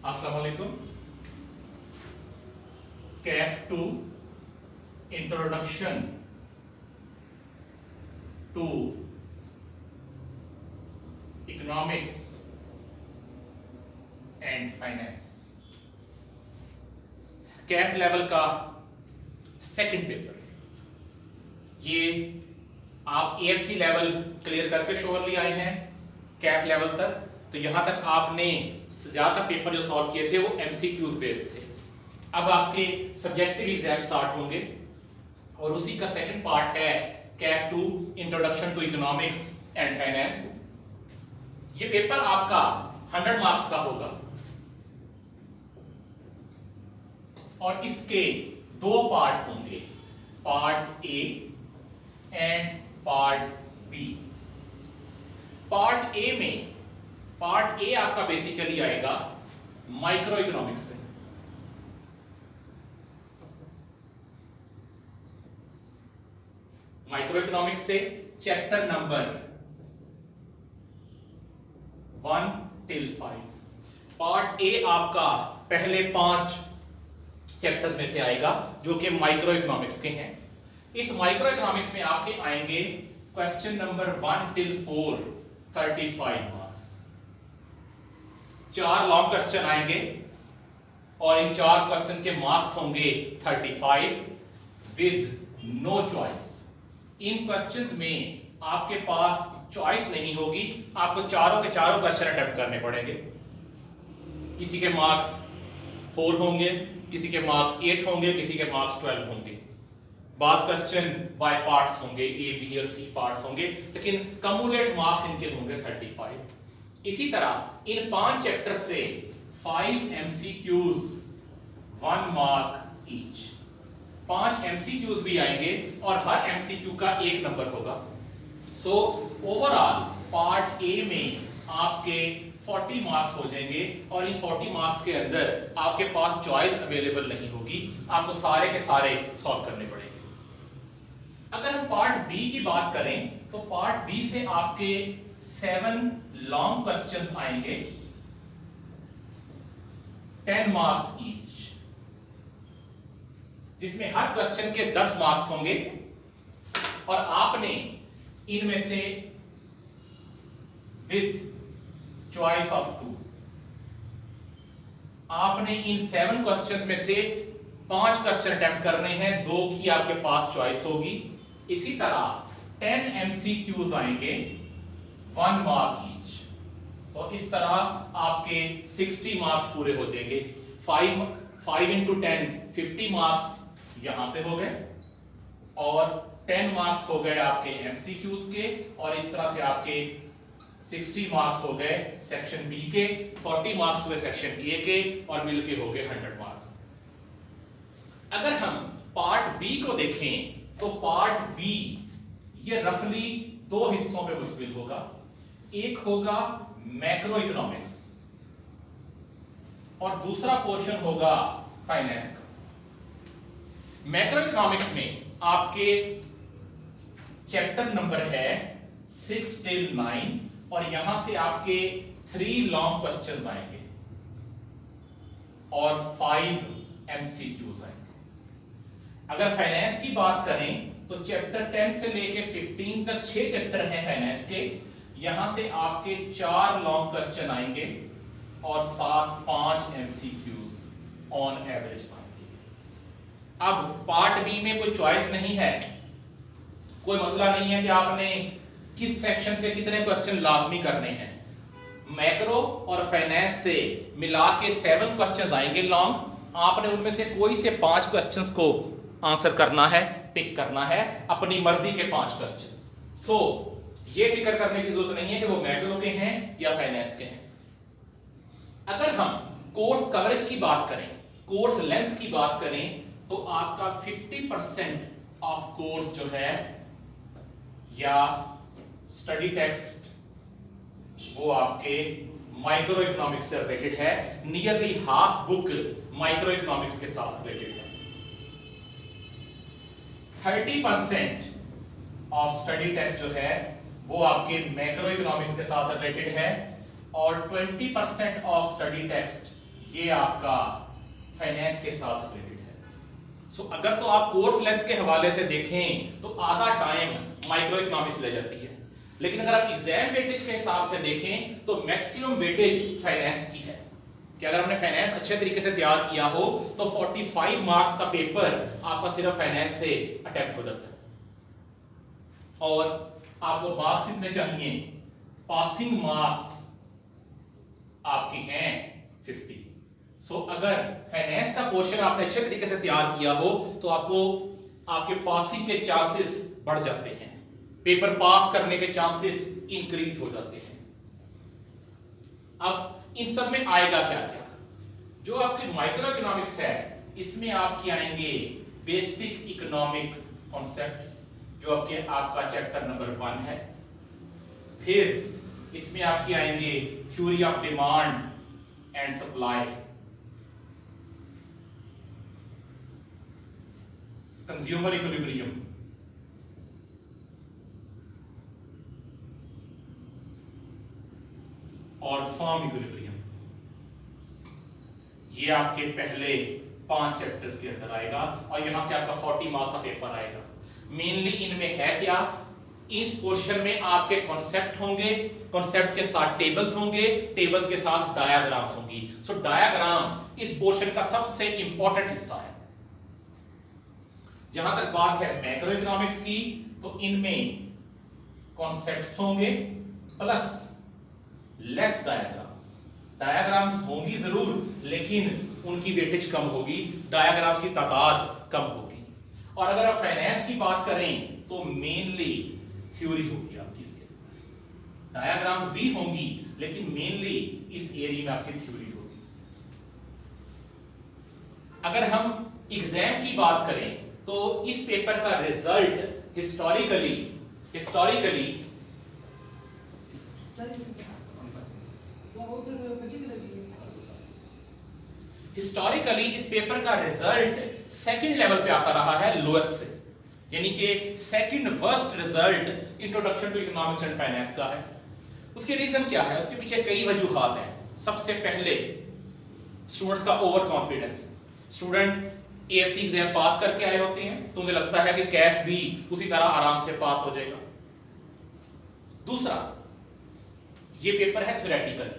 अस्सलाम वालेकुम। CAF 2 introduction to economics and finance, CAF level का सेकंड पेपर। ये आप एएफसी लेवल क्लियर करके श्योरली आए हैं कैफ लेवल तक, तो यहां तक आपने ज्यादातर पेपर जो सॉल्व किए थे वो एमसीक्यूज बेस्ड थे। अब आपके सब्जेक्टिव एग्जाम स्टार्ट होंगे और उसी का सेकंड पार्ट है CAF 2 introduction to economics and finance. ये पेपर आपका 100 मार्क्स का होगा और इसके दो पार्ट होंगे, part A and part B. Part A आपका बेसिकली आएगा माइक्रो इकोनॉमिक्स से। माइक्रो इकोनॉमिक्स से chapter number 1 till 5। Part A आपका पहले 5 चैप्टर्स में से आएगा जो कि माइक्रो इकोनॉमिक्स के हैं। इस माइक्रो इकोनॉमिक्स में आपके आएंगे question number 1 till 4 35 marks. 4 long question आएंगे और इन 4 क्वेश्चंस के मार्क्स होंगे 35 विद नो चॉइस। इन क्वेश्चंस में आपके पास चॉइस नहीं होगी, आपको चारों के चारों क्वेश्चन अटेम्प्ट करने पड़ेंगे। किसी के मार्क्स 4 होंगे, किसी के मार्क्स 8 होंगे, किसी के मार्क्स 12 होंगे। बात क्वेश्चन बाय पार्ट्स होंगे, ए बी और सी पार्ट्स होंगे, लेकिन कम्युलेट मार्क्स इनके होंगे 35। इसी तरह इन 5 चैप्टर से 5 एमसीक्यूज 1 मार्क ईच। 5 एमसीक्यूज भी आएंगे और हर एमसीक्यू का 1 नंबर होगा। सो ओवरऑल पार्ट ए में आपके 40 मार्क्स हो जाएंगे और इन 40 मार्क्स के अंदर आपके पास चॉइस अवेलेबल नहीं होगी, आपको सारे के सारे सॉल्व करने पड़ेंगे। अगर हम पार्ट बी की बात करें तो पार्ट बी से आपके 7 लॉन्ग क्वेश्चंस आएंगे, 10 मार्क्स ईच, जिसमें हर क्वेश्चन के 10 मार्क्स होंगे और आपने इनमें से विद चॉइस ऑफ 2 आपने इन 7 क्वेश्चंस में से 5 क्वेश्चन अटेम्प्ट करने हैं, 2 की आपके पास चॉइस होगी। इसी तरह 10 एमसीक्यूज आएंगे 1 मार्क ईच, तो इस तरह आपके 60 मार्क्स पूरे हो जाएंगे। 5 into 10 50 मार्क्स यहां से हो गए और 10 मार्क्स हो गए आपके एमसीक्यूज के और इस तरह से आपके 60 मार्क्स हो गए सेक्शन बी के, 40 मार्क्स हुए सेक्शन ए के और मिलके हो गए 100 मार्क्स। अगर हम पार्ट बी को देखें तो पार्ट बी ये रफली 2 हिस्सों में मुश्किल होगा। एक होगा मैक्रो इकोनॉमिक्स और दूसरा पोर्शन होगा फाइनेंस का। मैक्रो इकोनॉमिक्स में आपके चैप्टर नंबर है 6 till 9 और यहां से आपके 3 लॉन्ग क्वेश्चंस आएंगे और 5 एमसीक्यूज आएंगे। अगर फाइनेंस की बात करें तो चैप्टर 10 से लेके 15 तक 6 चैप्टर हैं फाइनेंस के, यहां से आपके 4 लॉन्ग क्वेश्चन आएंगे और साथ 5 एमसीक्यूज ऑन एवरेज आएंगे। अब पार्ट बी में कोई चॉइस नहीं है, कोई मसला नहीं है कि आपने किस सेक्शन से कितने क्वेश्चन लाजमी करने हैं। मैक्रो और फाइनेंस से मिला के 7 क्वेश्चंस आएंगे लॉन्ग, आपने उनमें से कोई से 5 क्वेश्चंस को आंसर करना है, पिक करना है, अपनी मर्जी के 5 क्वेश्चंस। सो ये फिक्र करने की जरूरत नहीं है कि वो मैक्रो के हैं या फाइनेंस के हैं। अगर हम कोर्स कवरेज की बात करें, कोर्स लेंथ की बात करें, तो आपका 50% ऑफ कोर्स जो है या स्टडी टेक्स्ट वो आपके माइक्रो इकोनॉमिक्स से रिलेटेड है। Nearly half book micro economics के साथ रिलेटेड है। 30% ऑफ स्टडी टेक्स्ट जो है वो आपके मैक्रो इकोनॉमिक्स के साथ रिलेटेड है और 20% ऑफ स्टडी टेक्स्ट ये आपका फाइनेंस के साथ रिलेटेड है। सो अगर तो आप कोर्स लेंथ के हवाले से देखें तो आधा टाइम माइक्रो इकोनॉमिक्स ले जाती है, लेकिन अगर आप एग्जाम वेटेज के हिसाब से देखें तो मैक्सिमम वेटेज फाइनेंस की है कि अगर हमने फाइनेंस अच्छे तरीके से तैयार किया हो तो 45 मार्क्स का पेपर आपका सिर्फ फाइनेंस से अटेम्प्ट हो जाता है। और आपको मार्क्स कितने चाहिए? पासिंग मार्क्स आपके हैं 50। सो अगर फाइनेंस का पोर्शन आपने अच्छे तरीके से तैयार किया हो तो आपको आपके पासिंग के चांसेस बढ़ जाते हैं, पेपर पास करने के चांसेस इंक्रीज हो जाते हैं। अब इन सब में आएगा क्या क्या? जो आपकी माइक्रो इकोनॉमिक्स है इसमें आपके आएंगे बेसिक इकोनॉमिक कॉन्सेप्ट्स, जो आपका चैप्टर नंबर 1 है। फिर इसमें आपके आएंगे theory of demand and supply, consumer equilibrium, और फर्म इक्विलिब्रियम। ये आपके पहले 5 चैप्टर्स के अंदर आएगा और यहां से आपका 40 मार्क्स का पेपर आएगा। मेनली इनमें है क्या? इस पोर्शन में आपके कॉन्सेप्ट होंगे, कॉन्सेप्ट के साथ टेबल्स होंगे, टेबल्स के साथ डायग्राम्स होंगी। सो डायग्राम इस पोर्शन का सबसे इंपॉर्टेंट हिस्सा है। जहां तक बात है मैक्रो इकोनॉमिक्स की तो इनमें कॉन्सेप्ट्स होंगे प्लस लेस डायग्राम्स। डायग्राम्स होंगी जरूर लेकिन उनकी वेटेज कम होगी, डायग्राम्स की तादाद कम होगी। और अगर आप फाइनेंस की बात करें तो मेनली थ्योरी होगी आपकी इसके अंदर, डायग्राम्स भी होंगी लेकिन मेनली इस एरिया में आपकी थ्योरी होगी। अगर हम एग्जाम की बात करें तो इस पेपर का रिजल्ट हिस्टोरिकली इस पेपर का रिजल्ट सेकंड लेवल पे आता रहा है लोएस्ट से, यानी कि second worst result introduction to economics and finance का है। उसकी रीजन क्या है? उसके पीछे कई वजूहात हैं। सबसे पहले स्टूडेंट्स का over confidence. Student AFC exam पास करके आए होते हैं तो उन्हें लगता है कि कैफ भी उसी तरह आराम से पास हो जाएगा। दूसरा, ये पेपर है थ्योरेटिकल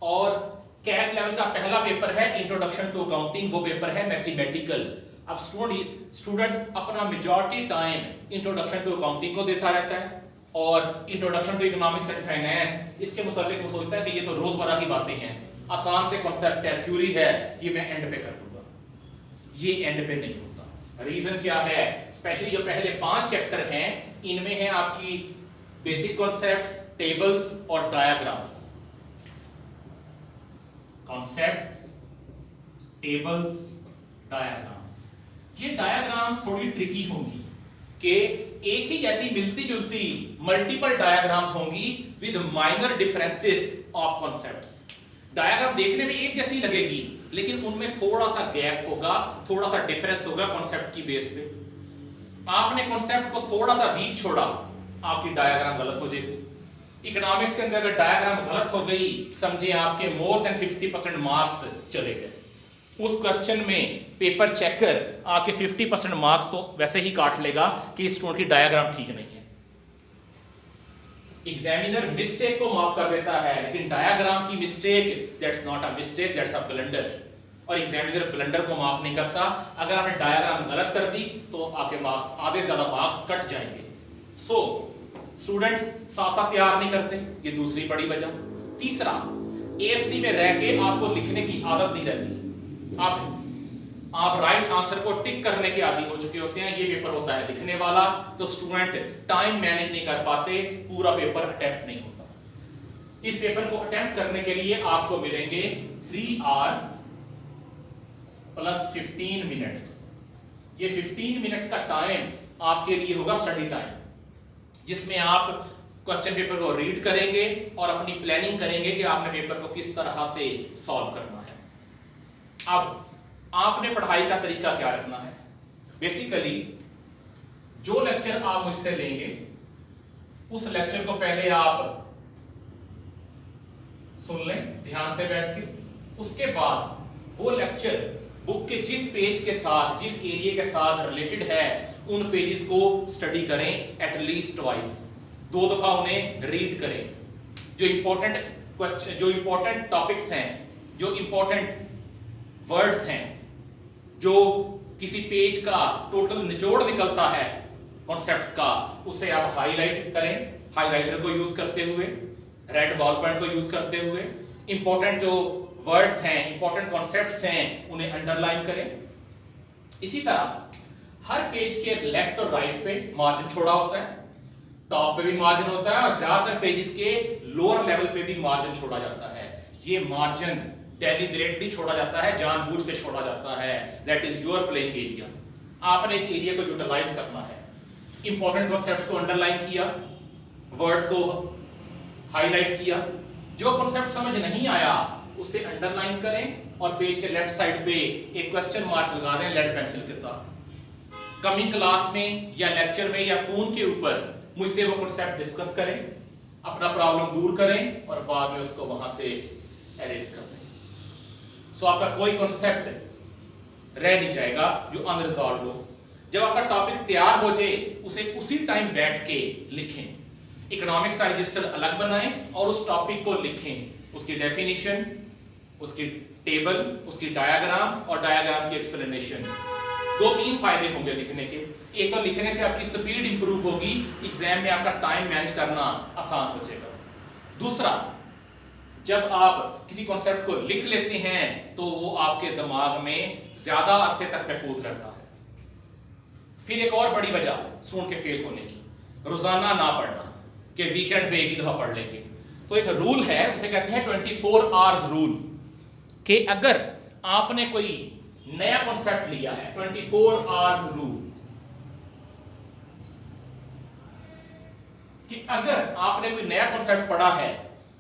और कैफ लेवल का पहला पेपर है इंट्रोडक्शन टू अकाउंटिंग, वो पेपर है मैथमेटिकल। अब स्टूडेंट अपना majority time introduction to accounting को देता रहता है और introduction to economics and finance इसके मुताबिक वो सोचता है कि ये तो रोजमर्रा की बातें हैं, आसान से कॉन्सेप्ट है, थ्योरी है, ये मैं एंड पे कर लूंगा। ये एंड पे नहीं होता। रीजन क्या है? स्पेशली जो पहले 5 चैप्टर हैं इनमें है आपकी बेसिक कॉन्सेप्ट्स, टेबल्स और डायग्राम्स। Concepts, tables, diagrams. ये डायग्राम्स थोड़ी ट्रिकी होंगी कि एक ही जैसी मिलती जुलती मल्टीपल डायग्राम्स होंगी with minor differences of concepts. Diagram देखने में एक जैसी लगेगी लेकिन उनमें थोड़ा सा गैप होगा, थोड़ा सा डिफरेंस होगा कॉन्सेप्ट की बेस पे। आपने कॉन्सेप्ट को थोड़ा सा वीक छोड़ा, आपकी डायग्राम गलत हो जाएगी। इकोनॉमिक्स के अंदर अगर डायग्राम गलत हो गई, समझे आपके मोर देन 50% मार्क्स चले गए। उस क्वेश्चन में पेपर चेकर आपके 50% मार्क्स तो वैसे ही काट लेगा कि स्टूडेंट की डायग्राम ठीक नहीं है। एग्जामिनर मिस्टेक को माफ कर देता है लेकिन डायग्राम की mistake that's not a mistake, that's a blunder. और एग्जामिनर ब्लंडर को माफ नहीं करता। अगर आपने डायग्राम गलत कर दी तो आपके मार्क्स आधे से ज्यादा मार्क्स कट जाएंगे। सो स्टूडेंट साथ साथ तैयार नहीं करते, ये दूसरी बड़ी वजह। तीसरा, एएफसी में रह के आपको लिखने की आदत नहीं रहती। आप राइट आंसर को टिक करने के आदी हो चुके होते हैं। ये पेपर होता है लिखने वाला, तो स्टूडेंट टाइम मैनेज नहीं कर पाते, पूरा पेपर अटेम्प्ट नहीं होता। इस पेपर को अटेम्प्ट करने के लिए आपको मिलेंगे 3 आवर्स प्लस 15 मिनट्स। ये 15 मिनट्स का टाइम आपके लिए होगा स्टडी टाइम, जिसमें आप क्वेश्चन पेपर को रीड करेंगे और अपनी प्लानिंग करेंगे कि आपने पेपर को किस तरह से सॉल्व करना है। अब आपने पढ़ाई का तरीका क्या रखना है? बेसिकली जो लेक्चर आप मुझसे लेंगे उस लेक्चर को पहले आप सुन लें ध्यान से बैठ के, उसके बाद वो लेक्चर बुक के जिस पेज के साथ, जिस एरिया के साथ रिलेटेड है, उन पेजेस को स्टडी करें एटलीस्ट ट्वाइस, 2 दफा उन्हें रीड करें। जो इंपॉर्टेंट क्वेश्चन, जो इंपॉर्टेंट टॉपिक्स हैं, जो इंपॉर्टेंट वर्ड्स हैं, जो किसी पेज का टोटल निचोड़ निकलता है कॉन्सेप्ट्स का, उसे आप हाईलाइट करें, हाईलाइटर को यूज करते हुए, रेड बॉल पॉइंट को यूज करते हुए। इंपॉर्टेंट जो वर्ड्स हैं, इंपॉर्टेंट कॉन्सेप्ट्स हैं, उन्हें अंडरलाइन करें। इसी तरह हर पेज के लेफ्ट और राइट पे मार्जिन छोड़ा होता है, टॉप पे भी मार्जिन होता है, और ज्यादातर पेजेस के लोअर लेवल पे भी मार्जिन छोड़ा जाता है। ये मार्जिन डेलिबरेटली छोड़ा जाता है, जानबूझ के छोड़ा जाता है। That is your playing area. आपने इस एरिया को यूटिलाइज करना है। इंपॉर्टेंट कॉन्सेप्ट्स को अंडरलाइन किया, वर्ड्स को हाईलाइट किया। जो कॉन्सेप्ट समझ नहीं आया उसे अंडरलाइन करें और पेज के लेफ्ट साइड पे एक क्वेश्चन मार्क लगा दें लेड पेंसिल के साथ। कमिंग क्लास में या लेक्चर में या फोन के ऊपर मुझसे वो कॉन्सेप्ट डिस्कस करें, अपना प्रॉब्लम दूर करें और बाद में उसको वहां से एरेज कर दें। सो आपका कोई कॉन्सेप्ट रह नहीं जाएगा जो अनरिजॉल्व हो। जब आपका टॉपिक तैयार हो जाए उसे उसी टाइम बैठ के लिखें। इकोनॉमिक्स का रजिस्टर अलग बनाएं और उस टॉपिक को लिखें, उसकी डेफिनेशन, उसकी टेबल, उसकी डायग्राम और डायग्राम की एक्सप्लेनेशन। 2-3 फायदे होंगे लिखने के। एक तो लिखने से आपकी स्पीड इंप्रूव होगी, एग्जाम में आपका टाइम मैनेज करना आसान हो जाएगा। दूसरा, जब आप किसी कॉन्सेप्ट को लिख लेते हैं तो वो आपके दिमाग में ज्यादा अरसे तक महफूज रहता है। फिर एक और बड़ी वजह स्टूडेंट के फेल होने की, रोजाना ना पढ़ना, कि वीकेंड पे एक ही दफा पढ़ लेंगे। तो एक रूल है, उसे कहते हैं 24 आवर्स रूल, कि अगर आपने कोई नया कॉन्सेप्ट लिया है, 24 आवर्स रूल, कि अगर आपने कोई नया कॉन्सेप्ट पढ़ा है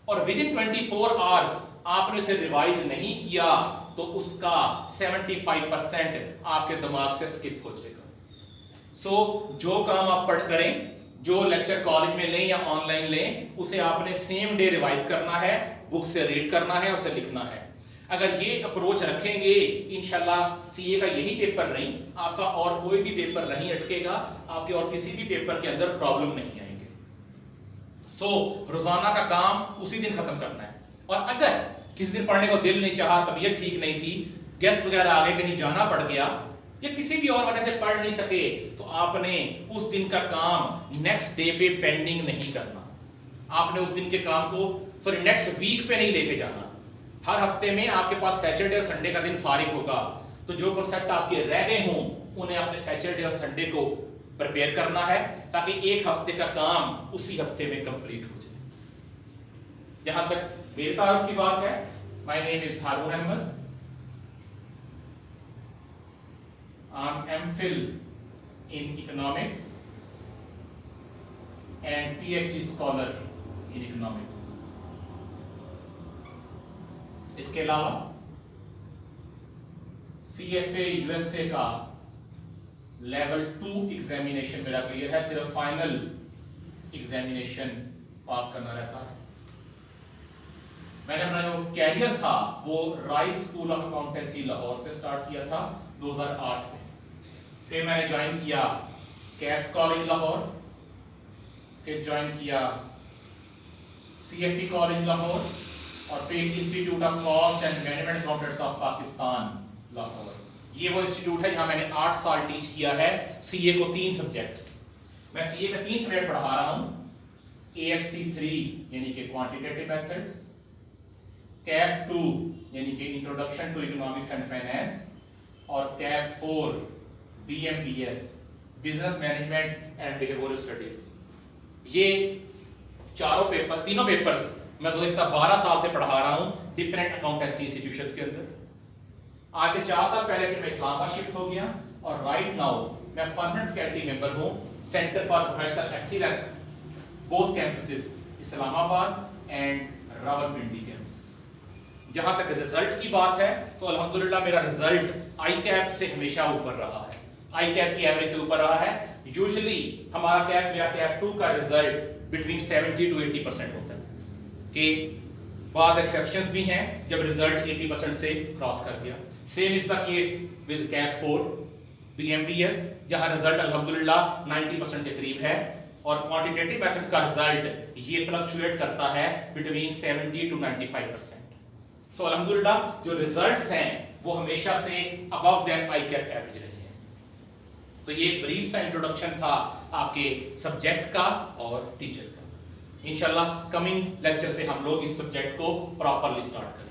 और विद इन 24 आवर्स आपने उसे रिवाइज नहीं किया तो उसका 75% आपके दिमाग से स्किप हो जाएगा। सो जो काम आप पढ़ करें, जो लेक्चर कॉलेज में लें या ऑनलाइन लें, उसे आपने सेम डे रिवाइज करना है, बुक से रीड करना है, उसे लिखना है। अगर ये अप्रोच रखेंगे इंशाल्लाह सीए का यही पेपर नहीं, आपका और कोई भी पेपर नहीं अटकेगा, आपके और किसी भी पेपर के अंदर प्रॉब्लम नहीं आएंगे। सो रोजाना का काम उसी दिन खत्म करना है। और अगर किसी दिन पढ़ने को दिल नहीं चाहा, तबीयत ठीक नहीं थी, गेस्ट वगैरह आगे, कहीं जाना पड़ गया या किसी भी और वजह से पढ़ नहीं सके, तो आपने उस दिन का काम नेक्स्ट डे पे पेंडिंग नहीं करना। आपने उस दिन के काम को नेक्स्ट वीक पे नहीं लेके जाना। हर हफ्ते में आपके पास सैटरडे और संडे का दिन फारिग होगा, तो जो कॉन्सेप्ट आपके रह गए हों उन्हें अपने सैटरडे और संडे को प्रिपेयर करना है, ताकि एक हफ्ते का काम उसी हफ्ते में कंप्लीट हो जाए। जहां तक मेरे तारुफ की बात है, my name is Haroon Ahmed, I'm MPhil in economics and PhD scholar in economics. इसके अलावा CFA USA का लेवल 2 एग्जामिनेशन मेरा क्लियर है, सिर्फ फाइनल एग्जामिनेशन पास करना रहता है। मैंने अपना जो कैरियर था वो rice school of accountancy Lahore से स्टार्ट किया था 2008 में। फिर मैंने ज्वाइन किया कैप्स कॉलेज लाहौर, फिर ज्वाइन किया CFE कॉलेज लाहौर और फिर institute of cost and management accountants of Pakistan Lahore. ये वो इंस्टीट्यूट है जहां मैंने 8 साल टीच किया है सीए को 3 सब्जेक्ट्स। मैं सीए का 3 सब्जेक्ट पढ़ा रहा हूं, AFC 3 यानी कि क्वांटिटेटिव मेथड्स, CAF 2 यानी कि introduction to economics and finance, और CAF 4 BMBS business management and behavioural studies. ये तीनों पेपर्स मैं गुज़िश्ता 12 साल से पढ़ा रहा हूं डिफरेंट अकाउंटेंसी इंस्टीट्यूशंस के अंदर। आज से 4 साल पहले फिर मैं इस्लामाबाद शिफ्ट हो गया और राइट नाउ मैं परमानेंट फैकल्टी मेंबर हूं centre for professional excellence, both campuses, Islamabad and Rawalpindi campuses. जहां तक रिजल्ट की बात है तो अल्हम्दुलिल्लाह मेरा रिजल्ट ICAP से हमेशा ऊपर रहा है, ICAP की एवरेज से ऊपर रहा है। यूजुअली मेरा CAF 2 का रिजल्ट बिटवीन 70 to 80% होता है, कि बाज एक्सेप्शंस भी हैं जब रिजल्ट 80% से क्रॉस कर गया। Same is the case with cap 4 BMPS, जहां रिजल्ट अल्हम्दुलिल्लाह 90% के करीब है और क्वांटिटेटिव मेथड का रिजल्ट ये फ्लक्चुएट करता है बिटवीन 70 to 95%। सो अल्हम्दुलिल्लाह जो रिजल्ट्स हैं वो हमेशा से अबव देन ICAP एवरेज रहे हैं। तो ये ब्रीफ सा इंट्रोडक्शन था आपके सब्जेक्ट का और टीचर का। इंशाल्लाह कमिंग लेक्चर से हम लोग इस सब्जेक्ट को प्रॉपरली स्टार्ट करेंगे।